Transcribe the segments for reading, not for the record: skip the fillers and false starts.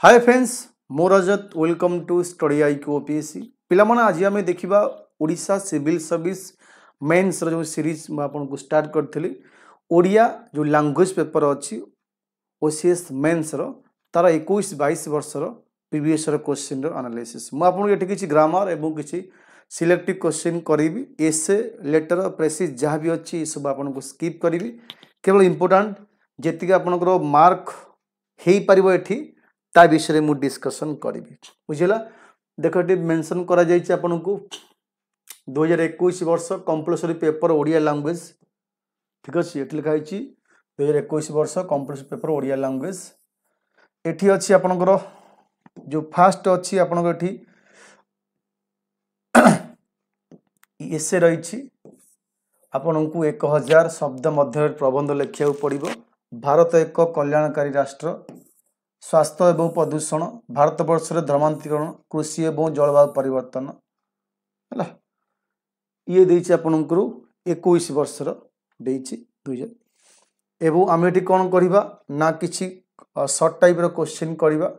हाय friends मो Rajat welcome to Study IQ क्यू ओपीएससी पिलामने आज आम देखा ओडिशा सिविल सर्विस मेन्स जो सीरीज मुझे स्टार्ट करी ओडिया जो लैंग्वेज पेपर अच्छी ओसीएस मेन्स तार 21-22 वर्षर प्रीवियस क्वेश्चन एनालिसिस मुझे किसी ग्रामर एवं किसी सिलेक्टिव क्वेश्चन करी एसे लेटर प्रेसिज जहाँ भी अच्छी सब आपको स्किप करी केवल इंपोर्टाट जी आपंकर मार्क हो पार एटी ता विषय मु डिस्कसन करी बुझेगा देख ये मेंशन करा जाइए आपन को 2021 वर्ष कंपलसरी पेपर ओडिया लैंग्वेज ठीक अच्छे ये लिखाई 2021 वर्ष कंपलसरी पेपर ओडिया लैंग्वेज एठी अच्छी आपनकर जो फास्ट अच्छी आपनकर एठी एसे रही आपन को 1000 शब्द मध्य प्रबंध लिखा पड़ो। भारत एक कल्याणकारी राष्ट्र, स्वास्थ्य एवं प्रदूषण, भारत वर्ष धर्मांतरीकरण, कृषि एवं जलवायु परिवर्तन है ये देछि आपनकर 21 वर्षर देछि 2000 एवं आम ये कौन करवा ना किसी सर्ट टाइप क्वेश्चन करवा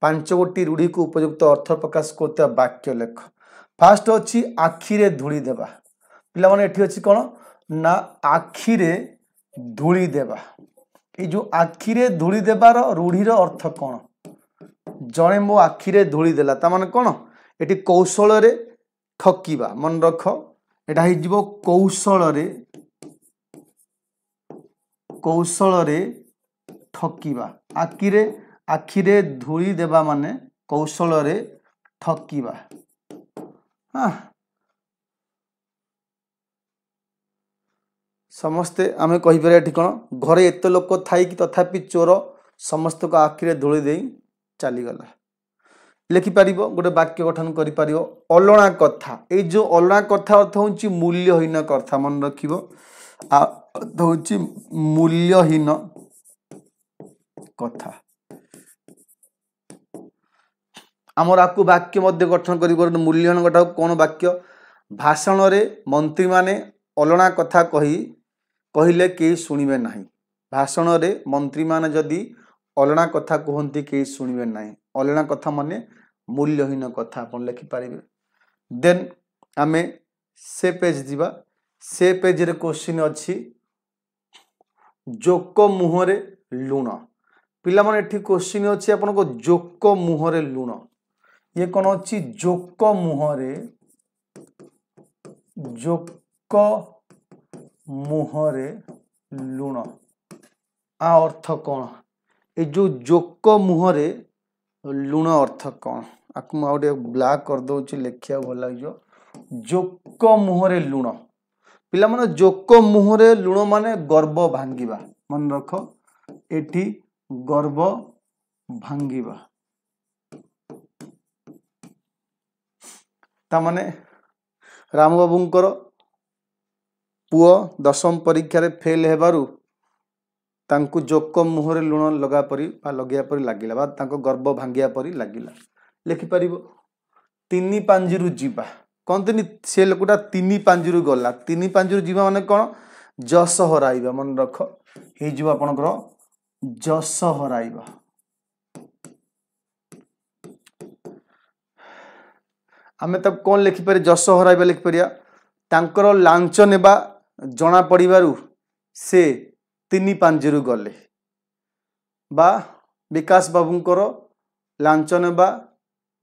5 गोटी रूढ़ी को उपयुक्त अर्थ प्रकाश करता वाक्य लेख। फास्ट अच्छी आखिरे धूली देवा पिला माने एठी अच्छी कौन ना आखिरे धूली देवा ये जो आखिरे धूली देवार रूढ़ीर अर्थ कौन जड़े मो आखिरे धूली देला ता माने कौन ये कौशल रे ठकिबा मन रख एटा हो कौशल रे ठकिबा आखिरे धूली देवा माने कौशल रे ठकिबा। हाँ समस्ते आम कहीपर कौन घरे एत लोक थी तथापि चोर समस्त को आखिरे धूली दे चलीगला लिखिपार गोटे वाक्य गठन कर अलणा कथा ये जो अलणा कथा अर्थ हूँ मूल्यहीन कथा मन रख अर्थ हूँ मूल्यहीन कथा आमर आपको वाक्य मध्य गठन कर मूल्यहीन कथा कौन वाक्य भाषण में मंत्री माने अलणा कथा कहले कई शुणवे ना भाषण में मंत्री माने जदि अलणा कथा कहते कई शुणवे ना अलणा कथा माने मूल्यहीन कथा आप लिखिपारे। देन आमे से पेज दिबा से पेज रे क्वेश्चन अच्छी जोक मुहरे लुण पिला माने एठी क्वेश्चन अच्छी आपन को जोक मुहरे लुण ये कौन अच्छी जोक मुहरे लुण आ अर्थ कौन ये जो जोक मुहरे लुण अर्थ कौन आपको मुझे ब्लैक कर दूसरी लिखा भल लगे जोक मुहरे लुण पिला माने जोक मुहरे लुण माने गर्व भांगिबा मन रख एठी गर्व भांगिबा ता माने राम बाबूंकर पुओ 10वीं परीक्षा रे फेल हेबारु तांकु जोक मुहरे लुण लगा परी लगे परी लगिला बा तांको गर्व भांगिया परी लगिला लिखिपार 3 पांजिरु जीवा कहते से लोकटा 3 पांजिरु गला 3 पांजिरु जीवा माने कौन जस हराइबा मन रख हो आपनकर जस हराइबा आमे तब कौन लिखिपारे जस हराइबा लिखिपार तांकर लांच नेबा जना पड़िबारु से 3 पांजिरु गले बा विकास बाबूंकर लांच नेबा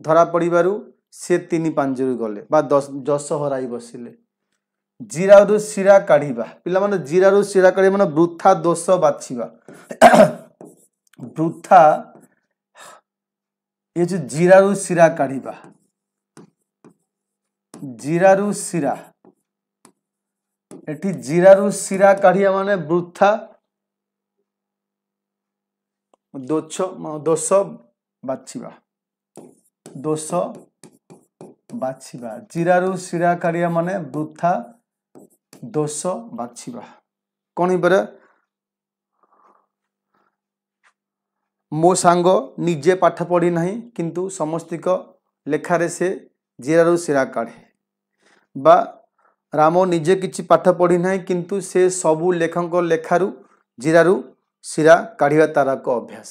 धरा पड़िबारु से 3 पांजिरु गले बा जस हराई बसिले। जीरारु शिरा काढ़िबा पिला माने जीरारु शिरा काढ़िबा माने वृथा दोष बाछिबा वृथा ये जो जीरारु शिरा काढ़िबा जीरारु शिरा एठी जीरारु शिरा काढ़िया माने वृथा दोष बाछिबा जीरारु शिरा काढ़िया माने वृथा दोष बाछिबा कौन पर मो सांग निजे पाठ पढ़ी नहीं किंतु समस्तिक लेखारे से जीरारु शिरा काढ़े बा राम निजे किछि पाठ पढ़ी नहीं किंतु से सबू लेखक लेखारू जीरारु शिरा काढ़िया तार को अभ्यास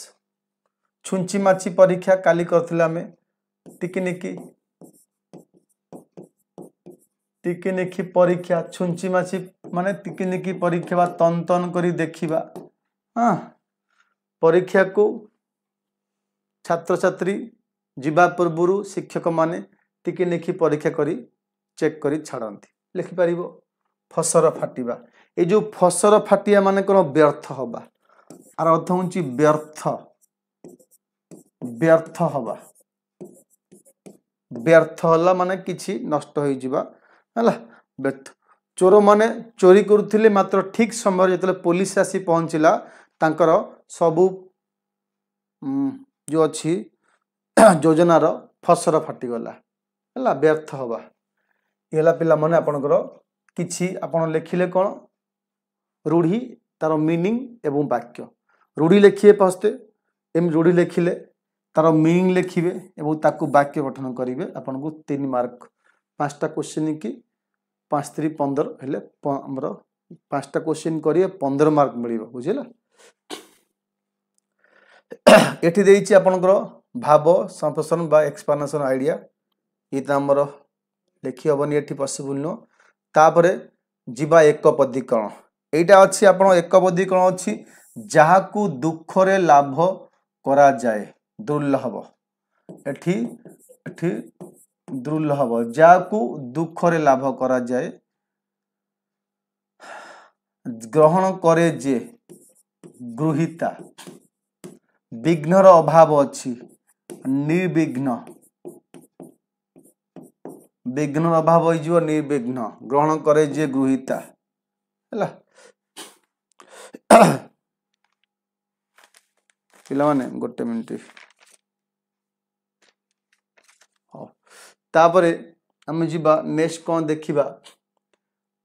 छुंची माछी परीक्षा काली करथिला में टिकिनिकी परीक्षा छुंची माछी माने टिकिनिकी परीक्षा बा तन तन करी देखिबा। हाँ परीक्षा को छात्र छात्री जीवा पूर्व शिक्षक माने टिकिनिकी परीक्षा करी चेक करी छाड़ती लिखि पारिबो फसर फाटिबा। ए जो फसर फाटिया माने कोन व्यर्थ हबा आर अर्थ होची व्यर्थ हबा व्यर्थ हला माने किछि नष्ट होई जिबा हला व्यर्थ। चोर माने चोरी करुथिले मात्र ठीक समय जेतले पुलिस आसी पहुंचला तांकर सबु जो अछि योजनार फसर फाटी गला हला व्यर्थ हबा। येला पिला माने आपनकर किछि आपण लिखिले कोन रूढ़ी तार मीनिंग एवं वाक्य रूढ़ी लिखिए फस्ते एम रूढ़ी लिखिले तार मीनिंग लिखिबे एवं ताकू वाक्य गठन करिवे आपन को 3 मार्क 5टा क्वेश्चन की 5 3 15 हेले हमर 5टा क्वेश्चन करिए 15 मार्क मिलिबो बुझिला। एठी देइछि आपनकर भाव संप्रेषण बा एक्सप्लेनेशन आईडिया इता हमर लिखि हबनी एठी पॉसिबल नो। तापरे जीवा एक पदीकरण एटा अछि आपण एक पदीकरण अछि जाहाकू दुख रे लाभ करा जाए दुर्लभ एठी एठी दुर्लभ जाहाकू दुख रे लाभ करा जाए ग्रहण करे जे गृहीता विघ्नर अभाव अछि निर्विघ्न विघ्न अभाव हो जो निर्विघ्न ग्रहण करे जे गृहीता हला पिला माने गोटे मिनिट तापरे हम जीवा नेक्स्ट कोन देखिबा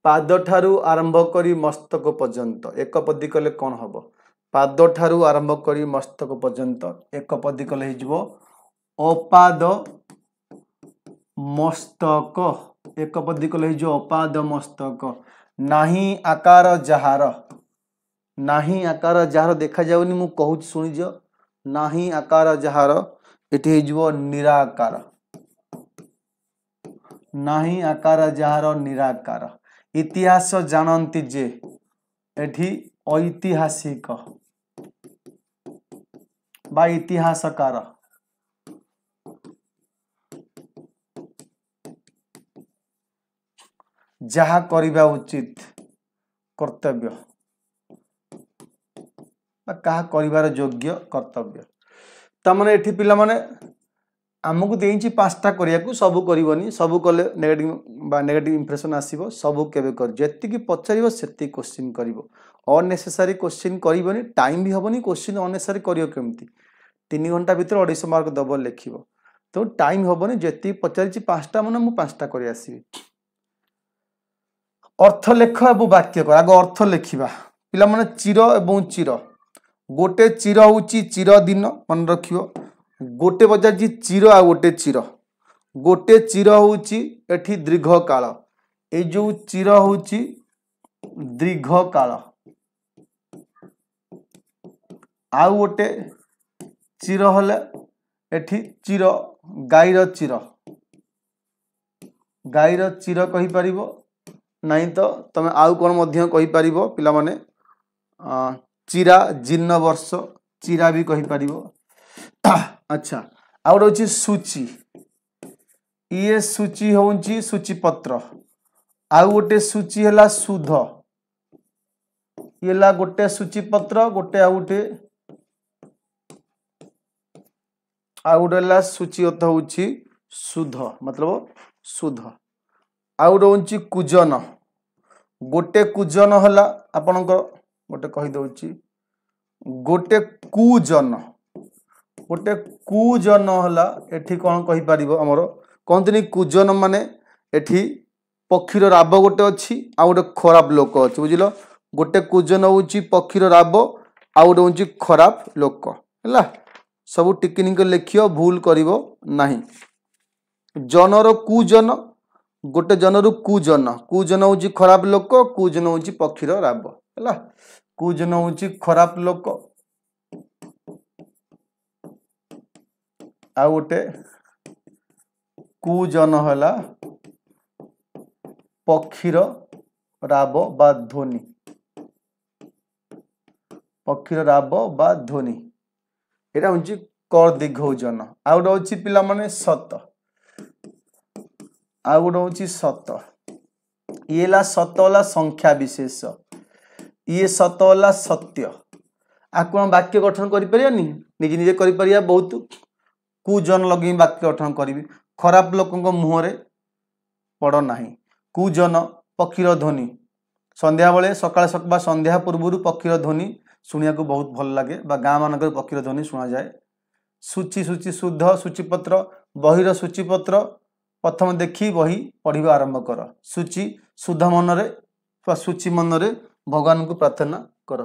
पाद ठारू आरंभ करी मस्तक पर्यंत एक पदी कले कोन हबो पाद ठारू आरंभ करी मस्तक पर्यंत एक पदी कले हिजबो अपाद मस्तक एक पदी कले हिजो अपाद मस्तक नाही आकार जहार देखा जाउनी मु कहू सुनि जो नाही आकार जहार एठी हिजबो निराकार नाही आकार जहार निराकार इतिहास जानती जे एठी ऐतिहासिक बा इतिहासकार जहा करिबा उचित कर्तव्य बा कहा करिबार योग्य कर्तव्य तमने एठी पिला माने आमको देइछि 5टा करिया को सब करबनी सब कले नेगेटिव इंप्रेशन आसीबो सब केबे कर जेति की पचारिबो सेति क्वेश्चन करिवो अननेसेसरी क्वेश्चन करिवनी टाइम भी हबनी क्वेश्चन अननेसेसरी करियो केमती 3 घंटा भीतर 250 मार्क डबल लिखिबो तो टाइम हबनी जेति पचारिछि 5टा माने मु 5टा करि आसीबी। अर्थ लेख एवं वाक्य कर आग अर्थ लिखिबा पिला माने चिर एवं चिर गोटे चिर होची चिर दिन मन रखियो गोटे बजारजी चिर आ गोटे चिर होची एठी दीर्घ काल ए जो चिर होची दीर्घ काल आ गोटे चिर हले एठी चिर गाईर चिर कहि परिबो नहीं तो तमे आउ कोन मध्य कहि परिबो पिला माने चिरा जीर्ण वर्ष चिरा भी कहि परिबो। अच्छा आउ होची सूची ये सूची होउची सूची पत्र आउ गोटे सूची हला सुध येला गोटे सूची पत्र गोटे आउ गोटे सूची अर्थ होउची सुध मतलब सुध आउ होउची कुजन गोटे कुजन हला आपनकर गोटे कहि दउची गोटे कुजन हला एठी कोन कहि परिबो हमर कोनतनी कुजन माने एठी पक्षीर राब गोटे अछि आ गोटे खराब लोक अछि बुझिलो गोटे कुजन होउची पक्षीर राब आ गोटे होउची खराब लोक हला सब टिकनिक लिखियो भूल करिवो नाही। जनर कुजन गोटे जनरु कुजन होउची खराब लोक कुजन होउची पक्षीर राब हला कुजन होउची खराब लोक आ गोटे कुजन है पक्षीर राब बा ध्वनि, पक्षीर राब बा ध्वनि यहाँ हूँ कर दीर्घौजन। आ गोटे हूँ पिला माने सत, आ गोटे हूँ सत, ये ला सत वाला संख्या विशेष, ये सत वाला सत्य। आपको वाक्य गठन करें निजे निजे कर बहुत कुजन लगे वाक्य गठन करी। खराब लोकों मुहर पड़ ना, कुजन पक्षीर ध्वनि, संध्या बेले सकाल सकाल संध्या पूर्व पक्षीर ध्वनि शुणा को बहुत भल लगे, गाँ मानक पक्षीर ध्वनि शुणा जाए। सूची सूची शुद्ध सूचीपत्र, बहीर सूचीपत्र प्रथम देखी बही पढ़ा आरंभ कर। सूची शुद्ध मनरे सूची मनरे भगवान को प्रार्थना कर।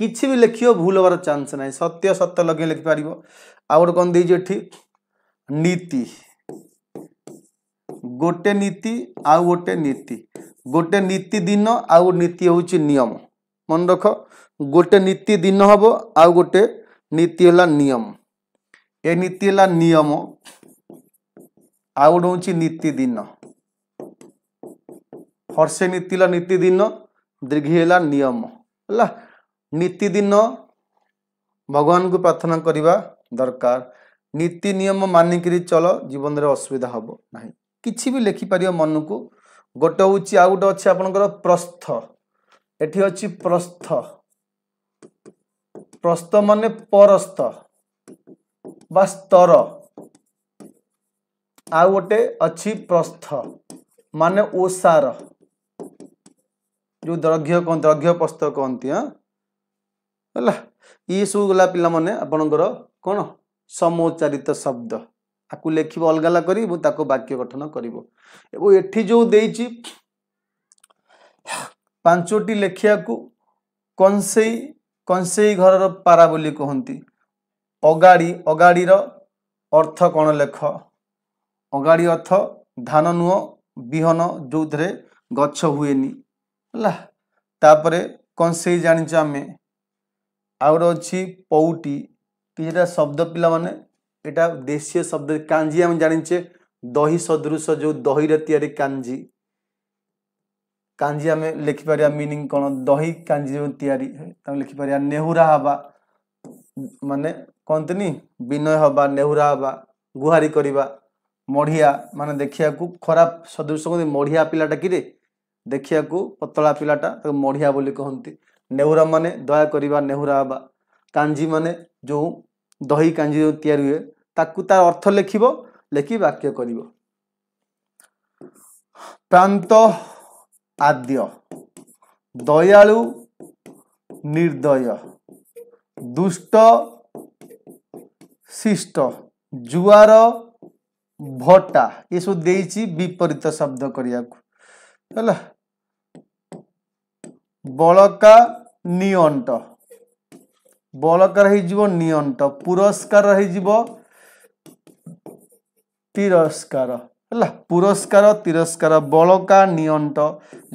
किसी भी लिखियो भूल होवार चांस ना, सत्य सत्य लगे लिखिपार। आ गोटे कौन देठी नीति, गोटे नीति आउ गोटे नीति, गोटे नीति दिन आउ नीति हूँ नियम। मन रख, गोटे नीति दिन हम आउ गोटे नीति है नियम। ए नीति है नियम, आउ गोटे हूँ नीति दिन। हर्षे नीति ला नीति दिन, दीर्घी है नियम है। नीति दिन भगवान को प्रार्थना करवा दरकार। नीति नियम मानिक चल, जीवन में असुविधा हम ना। किसी भी लिखिपार मन को। गोटे हूँ आ गोटे अच्छे आपंकर प्रस्थ, एठी अच्छी प्रस्थ, प्रस्थ माने परस्थ बा स्तर। आ गोटे अच्छी प्रस्थ माने ओसार, जो द्रघ्य प्रस्थ कहती है। ये सब गला पिला माने आपणकर कौन समोच्चारित शब्द, आपको लिख अलग अलग कर वाक्य गठन कर। एठी जो देइछि पांचोटी लेखिया को कंसेई, कंसेई घर पारा बोली कहती। अगाड़ी, अगाड़ी अर्थ कौन लेख। अगाड़ी अर्थ धान नुह विहन जो थे गछ हुएनी है। तापरे कंसेई जानी आम आ गोटे अच्छी पौटी, कि शब्द पिला माने एटा देशीय शब्द। कांजी आम जाचे दही सदृश, जो दही रे कांजी, कांजी आम लिखिपार मीनिंग कौन दही कांजी जो तैयारी लिखिपार। नेहुरा हवा माने कहते विनय हवा, नेहुरा हवा गुहारी करवा। मढ़िया माने देखिया खराब सदृश, मढ़िया पिलाटा कि देखिया पतला पिलाटा मढ़िया बोली कहती। नेहुरा माने दया करवा, नेहुरा हवा। कांजी माने जो दही कांजी जो तैयारी हुए ताकू तार अर्थ लिखिबो, लिखि वाक्य करिवो। प्रांत आद्य, दयालु निर्दय, दुष्ट शिष्ट, जुआर भट्टा, ये सब देइछि विपरीत शब्द करिया। बलका नियंट, बलका रही नियंट, पुरस्कार रही तिरस्कार है। पुरस्कार तिरस्कार, बलका नियंट,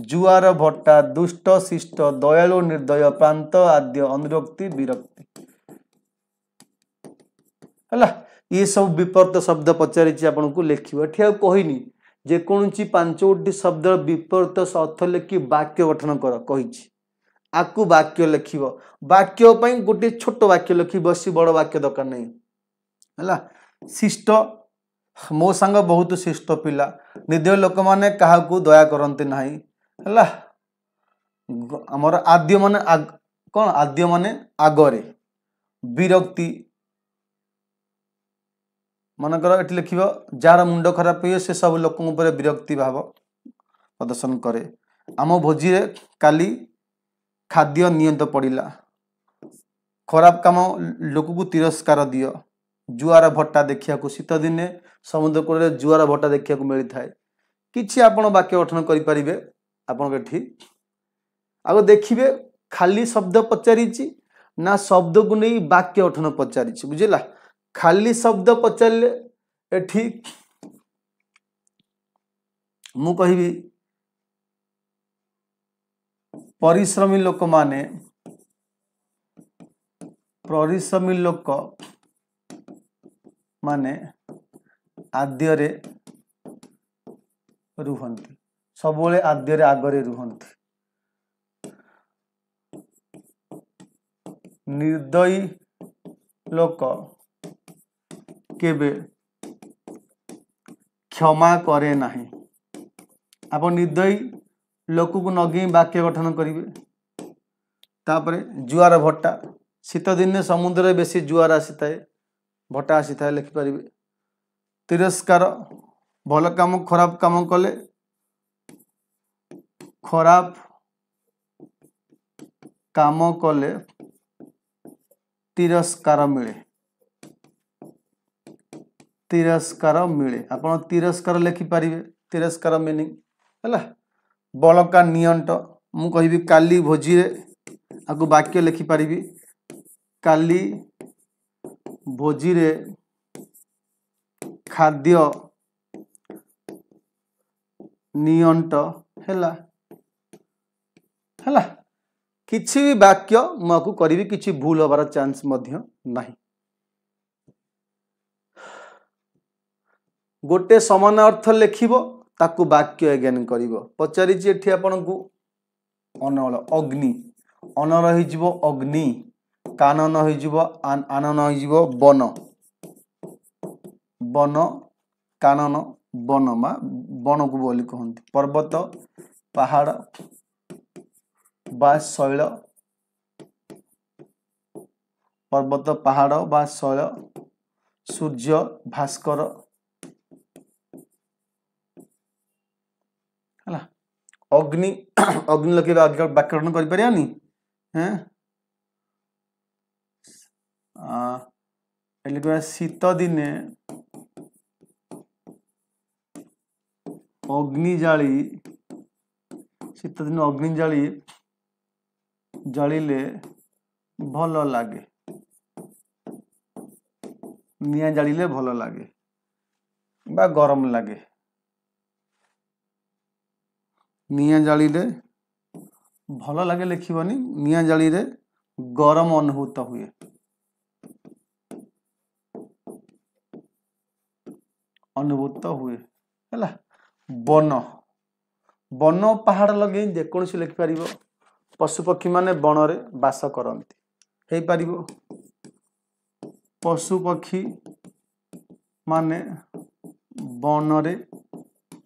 जुआर भट्टा, दुष्ट शिष्ट, दयालु निर्दय, प्रांत आद्य, अनुरक्ति विरक्ति है। ये सब विपरीत शब्द पचारि आपन को लिखियो। एठी आ कहिनी जेकोसी पांचोटी शब्द विपरीत अर्थ लिखि वाक्य गठन कर कहिछि। आकु वाक्य लिखिब, वाक्य पई गोटे छोट वाक्य लिखि, बसी बड़ वाक्य दरकार नहीं है। शिष्ट, मो सांग बहुत शिष्ट पिला। निर्दय लोक माने काहाकू दया करते नाही है। आमर आद्य माने कौन, आद्य माने आगरे। विरक्ति मनकर ये लिख जार मुंड खराब हुए से सब लोकों पर विरक्ति भाव प्रदर्शन करे। आम भोजी रे काली खाद्य नियंत पड़ा, खराब काम लोक को तिरस्कार दियो। जुआर भट्टा देखा शीत दिने समुद्र कूल जुआर भट्टा देखा मिलता है। किसी आप वाक्य गठन करें आपठी। आग देखिए खाली शब्द पचारि ना शब्द को नहीं वाक्य गठन पचारि बुझेगा। खाली शब्द पचारे एठी मु कहिबी परिश्रमी लोक माने, परिश्रमी लोक माने आद्यरे रुहंती सबले आद्यरे आगरे रुहंती निर्दयी लोक केबे क्षमा करे नाही आप निर्दयी लोक को नगे वाक्य गठन करेंगे तापरे जुआर भट्टा शीत दिन समुद्र बेसी जुआर आसी थाए भट्टा आसी थाए लिखिपारे तिरस्कार भल काम खराब काम कले खराब काम कले तिरस्कार मिले आपण तिरस्कार लिखिपारे तिरस्कार मीनिंग है बलका नियंट मु कहि काली भोजी रे आगु वाक्य लिखिपारि काली भोजी रे खाद्य नियंट हैला हैला किछि भी वाक्य मुझे करी किछि भूल होबार चांस मध्य नहीं गोटे समान अर्थ लिखिबो ताकू वाक्य एगेन करिवो पचारि एठी आपन को अनल अग्नि अनल होइजिवो अग्नि कानन होइजिवो आनन होइजिवो वन वन कानन वन मा वन को बोली कहंती पर्वत पहाड़ बा शैल पर्वत पहाड़ बा शैल सूर्य भास्कर है अग्नि अग्नि लगे व्याकरण करें शीत दिने अग्नि जाली शीत दिन अग्नि जाली जलिले भल लगे निया जालिले भल लगे बा गरम लगे निया जालिले भल लगे लिखिबनी निया जालिले गरम अनुभूत हुए है वन वन पहाड़ लगे जेकोसी लिखिपार पशुपक्षी माने वन रे बास करती है पार पशुपक्षी माने वन रे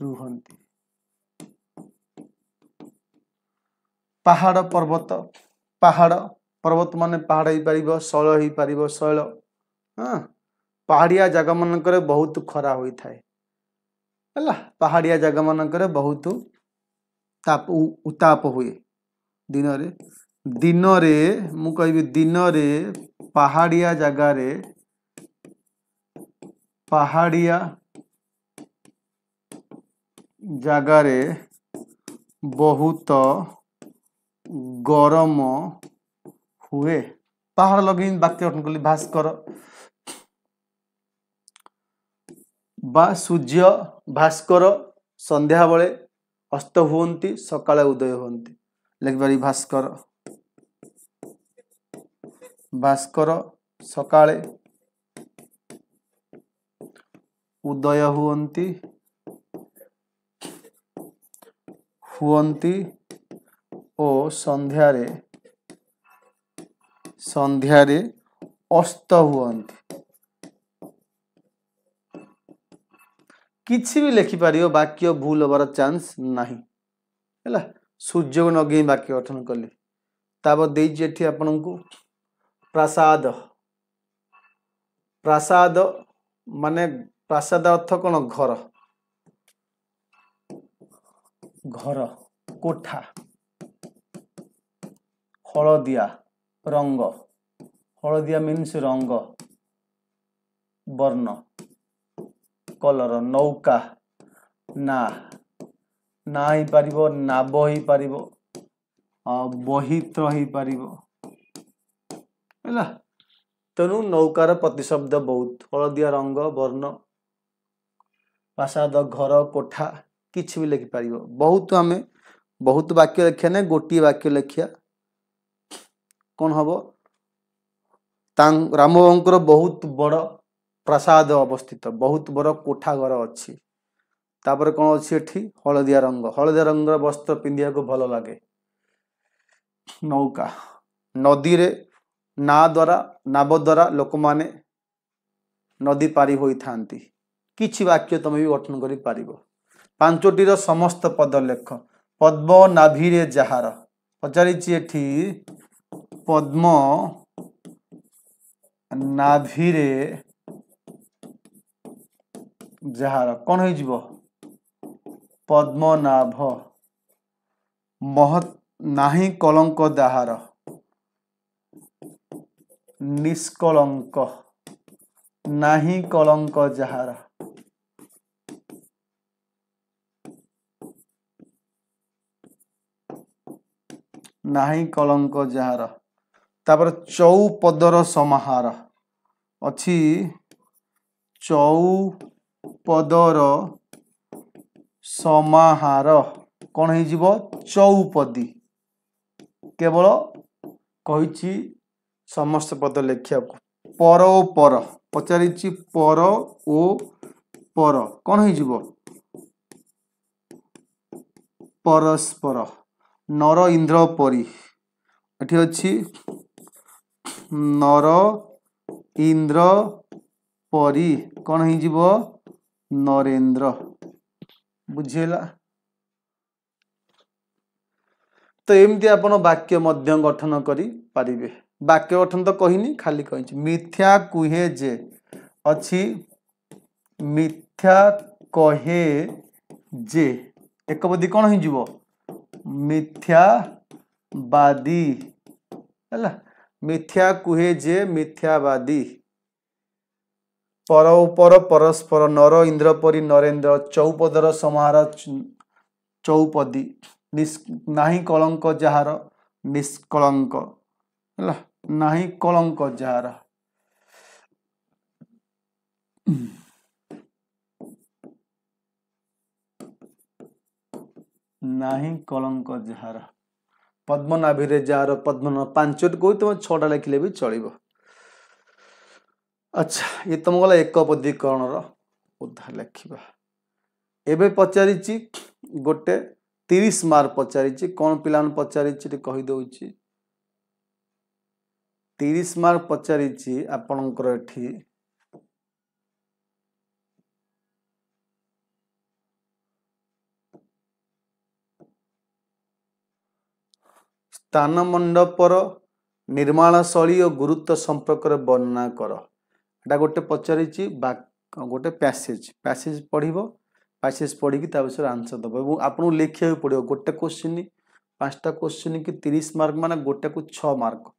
रुहंती पहाड़ पर्वत माने पहाड़ ही पार शैल ही पार शैल हाँ पहाड़िया जगह मानक बहुत खरा होता है पहाड़िया जगह मानक बहुत ताप उताप हुए दिन रे मु कहि दिन रे पहाड़िया जगार पहाड़िया जगार बहुत गरम हुए पहाड़ लगे वाक्य गठन कली भास्कर बा सूर्य भास्कर संध्या बेले अस्त हुंती सकाळे उदय हुंती लिखिपारि भास्कर भास्कर सकाळे उदय हुंती हुंती ओ संध्यारे संध्यारे अस्त हुंती किसी भी लिखिपार वाक्य भूल होबार चांस नहीं है सूर्य को नगे वाक्य गठन कले तापर देठी आपण को प्रासाद प्रासाद माने प्रासाद अर्थ कौन घर घर कोठा हलदिया रंग हलदिया मीन्स रंग वर्ण कलर नौका ना ना ही पारिबो नाब ही पारिबो बहित्र ही पारिबो हैला तेणु नौकार प्रतिशब्द बहुत हलदिया रंग वर्ण प्रासाद घर कोठा किछि भी लिखि पारिबो बहुत आमे बहुत वाक्य लिखिया ने गोटी वाक्य लिखिया कौन हबो राम बाबूंकर बहुत बड़ प्रासाद अवस्थित बहुत बड़ कोठा घर अच्छी तापर कौन अच्छी एठी हलदिया रंग वस्त्र पिंधिया को भल लगे नौका नदी रे नाव द्वारा लोक माने नदी पारी होई थांती किछि वाक्य तुम भी गठन करि पारिबो पांचटीर समस्त पद लेख पद्म नाभिरे जहार पचारिछि एठी पद्म नाभिरे जहार कौन हो जिवो पद्मनाभ महत नाही कलंक दाहार निष्कलंक नाही कलंक जहार नाही कलंक जहार तापर चौपदर समाहार अच्छी चौपदर समाहार कौन हो जिवो चौपदी केवल कही समस्त पद लेखिया पर ओ पर पचारिछि पर ओ पर कौन हो जिवो परस्पर नर इंद्र परी एठी अछि नर इंद्र परी कौन हो जिवो नरेंद्र बुझेला तो एमती आपण वाक्य मध्य गठन करि पारिबे वाक्य गठन तो कहिनी खाली कहि मिथ्या कुहे जे अछि मिथ्या कहे जे एकपदी कौन हो जिवो मिथ्यावादी है मिथ्या कुहे जे मिथ्यावादी पर उपर परस्पर नर इंद्र परी नरेंद्र चौपदर समाहार चौपदी नाही कलंक जहार निष्कलंक है नाही कलंक जहार नाही कलंक जहार पद्मनाभिरे जार पद्मनाभ पांचटी को तुम छटा लिखिले भी चलिबो अच्छा ये तुम गला एक पदीकरण उदाहरण लिखा एबे पचारिछि गोटे 30 मार्क पचारिछि कौन पिलान पचारिछि कहि दउछि 30 मार्क पचारिछि आपनकर एठी स्थान मंडपर निर्माण शैली और गुरुत्व संपर्क वर्णना कर एटा गोटे पचारिछि गोटे पैसेज पढ़िबो पैसेज पढ़ी विषय आंसर दब आपको लिखा पड़ो गोटे क्वेश्चन 5टा क्वेश्चन कि 30 मार्क माने गोटे को 6 मार्क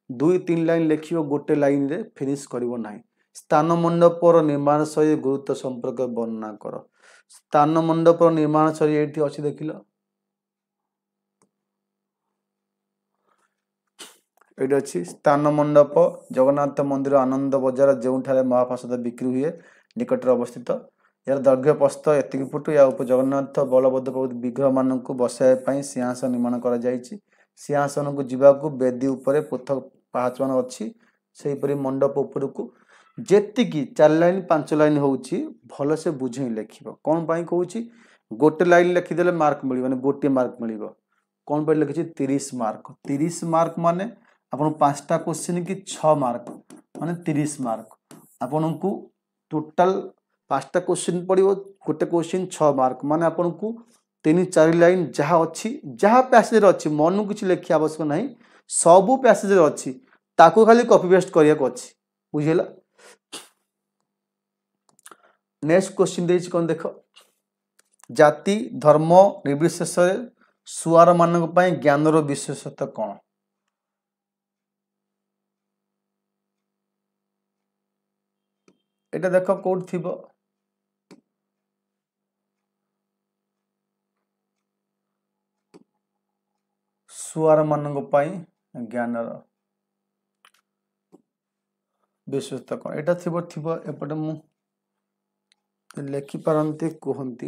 2-3 लाइन लिखियो गोटे लाइन रे फिनिश करिवो नाही स्थान मंडपर निर्माण शैली गुरुत्व संपर्क वर्णना कर स्थान मंडपर निर्माण शैली एठी अछि देखिलो एटी अच्छी स्थान मंडप जगन्नाथ मंदिर आनंद बजार जो महाप्रसाद बिक्री हुए निकटर अवस्थित यार दैर्घ्य प्रस्थ एतिक फुट या उप जगन्नाथ बलभद्र प्रभु विग्रह मान बसाई सिंहासन निर्माण कर सिंहासन को जीवाकू बेदी उपरे पृथक पाहाच मान अच्छी से मंडप उपरकू जेतिकी 4 लाइन 5 लाइन होउची भल से बुझे लिख कौन पाई कहूँ गोटे लाइन लिखिदेले मार्क मिल गोटे मार्क मिल कौन पर लिखी 30 मार्क माने आपन 5टा क्वेश्चन कि 6 मार्क माने 30 मार्क आपन को टोटल 5टा क्वेश्चन पड़ो गोटे क्वेश्चन 6 मार्क माने आपन को 3-4 लाइन जहाँ अच्छी जहाँ पैसेज अच्छी मन किसी लिखा आवश्यक ना सबू पैसेज अच्छी ताको खाली कॉपी पेस्ट करिया को अच्छी बुझेला नेक्स्ट क्वेश्चन देछि कोन देख जाति धर्म निर्विशेष सुआर मानक पई ज्ञान रो विशेषता कोन एटा देख कोड थिबो सुआर मानक पई ज्ञान रो विशेषता कोन एटा थिबो एपटे मु लेखि पारंती कहंती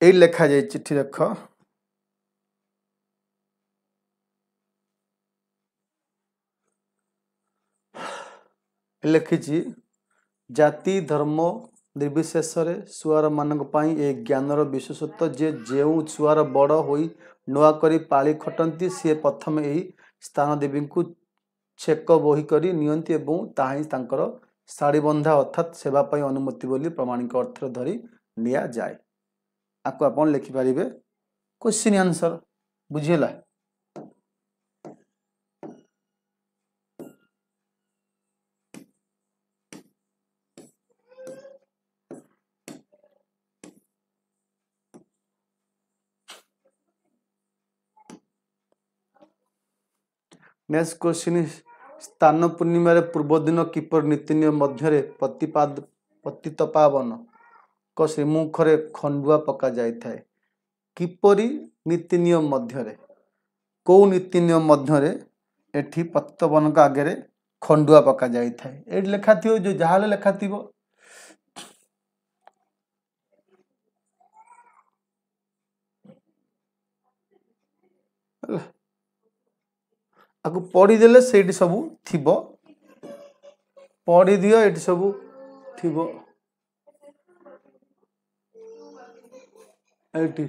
ए लेखा जाय चिट्ठी देख लिखिछि जाति धर्म निर्विशेष छुआर मानक पई ए ज्ञानर विशेषत्व जे जेउ छुआर बड़ होई नुआ करी पाली खटंती सी प्रथम यही स्थान देवी को छेक बोही करी नियंती एवं ताही तांकर साड़ी बंधा अर्थात सेवा पई अनुमति बोली प्रमाणिक अर्थ धरी निया जाए। आपको आपण लिखि पारिबे क्वेश्चन आंसर बुझिला। नेक्स्ट क्वेश्चन स्थान पूर्णिमा रे पूर्व दिन किपर नीति नियम मध्य पतित पावन को श्रीमुख रे खंडुआ पका जाय थाए किपरि नीति नियम मध्य रे को नीति नियम मध्य रे एठी पतित पावन का आगे रे खंडुआ पका जाय थाए एठी लेखा थियो जो जहाले लेखा थिबो आगु पढ़ी देले सेठी सब थिबो पढ़ी दियो एठी सब थिबो एठी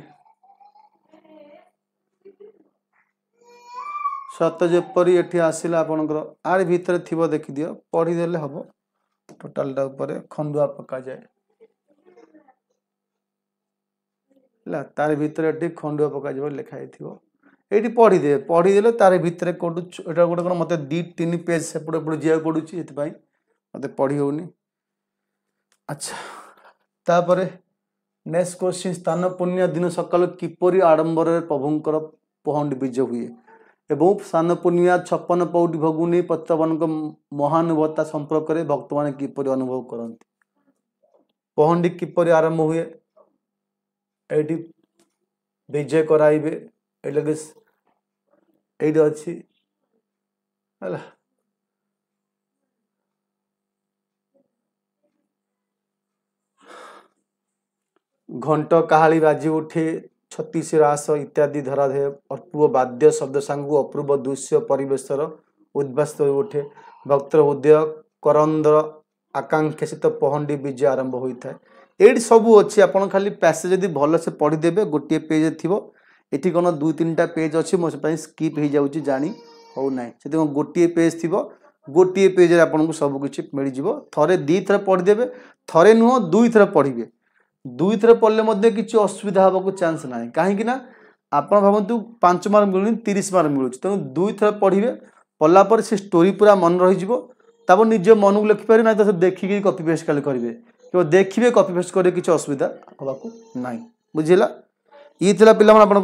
सत जेपरी एठी आसिला आपनकर आर भीतर थिबो देखि दियो पढ़ी देले हबो टोटल टा ऊपर खंडुआ पका जाए ला तार भीतर एठी खंडुआ पका जबो लिखाई थिबो एठी पढ़ी देले तार भीतर कोडु एटा गोटे कोन मते 2-3 पेज सेपड़ एपड़ जिया पडुची एति पई मते पढ़ी होनी। अच्छा तापरे नेक्स्ट क्वेश्चन स्थान पुण्य दिन सकाल किपरि आडंबर प्रभुंकर पहंडी बीज हुए एवं स्थान पुण्य 56 पौटी भगुनी पतवन महानुभवता संपर्क में भक्त मान किपरि अनुभव करते पहंडी किपरि आरंभ हुए एटी विजय कराइबे एलगे एटी अछि हला घंट काहाली बाजी उठे छत्तीस रास इत्यादि धराधे अपूर्व वाद्य शब्द सांगु अपूर्व दृश्य परिवेशर उद्भास उठे भक्तर हृदय करंदर आकांक्षित पहंडी विजय आरंभ होता है ये सबू अच्छी आप खाली पैसेज यदि भल से पढ़ीदेवे गोटे पेज थी ये कौन 2-3टा पेज अच्छी मो स्कीप हो जाऊँगी जानी हो ना से गोटे पेज थी गोटे पेज आपको सबकि मिल जाव थे 2 थर पढ़ीदेवे थे नुह 2 थर पढ़े 2 थर पढ़ले किसी असुविधा हाँ चान्स ना कहीं आप भावतु 5 मार्क मिलूनी 30 मार्क मिलूँ तेणु 2 थर पढ़े पढ़ापर से स्टोरी पूरा मन रही निज मन को लिखिपारे ना तो देखिए कॉपी पेस्ट खाली करेंगे केवल देखिए कॉपी पेस्ट करेंगे किसी असुविधा हाँ ना बुझेगा ये थिला पिला मन आपन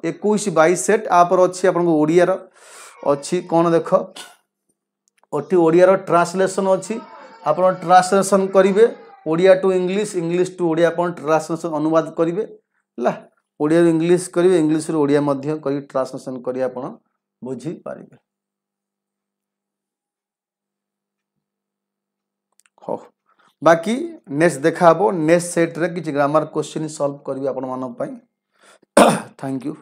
21 सेट आपर अच्छी आपन ओडियार अच्छी कौन देख ओटी ओडियार ट्रांसलेशन अच्छी आपन ट्रांसलेशन करेंगे Odia to English English to Odia आपन ट्रांसलेशन अनुवाद करेंगे ला ओडिया इंग्लिश करेंगे इंग्लिश रू ओडिया मध्य करी ट्रांसलेशन करी आपन बुझी पारिबे हो बाकी नेक्स्ट देखा नेक्स्ट सेट रे किछि ग्रामर क्वेश्चन सॉल्व करी आपण मान पई थैंक यू।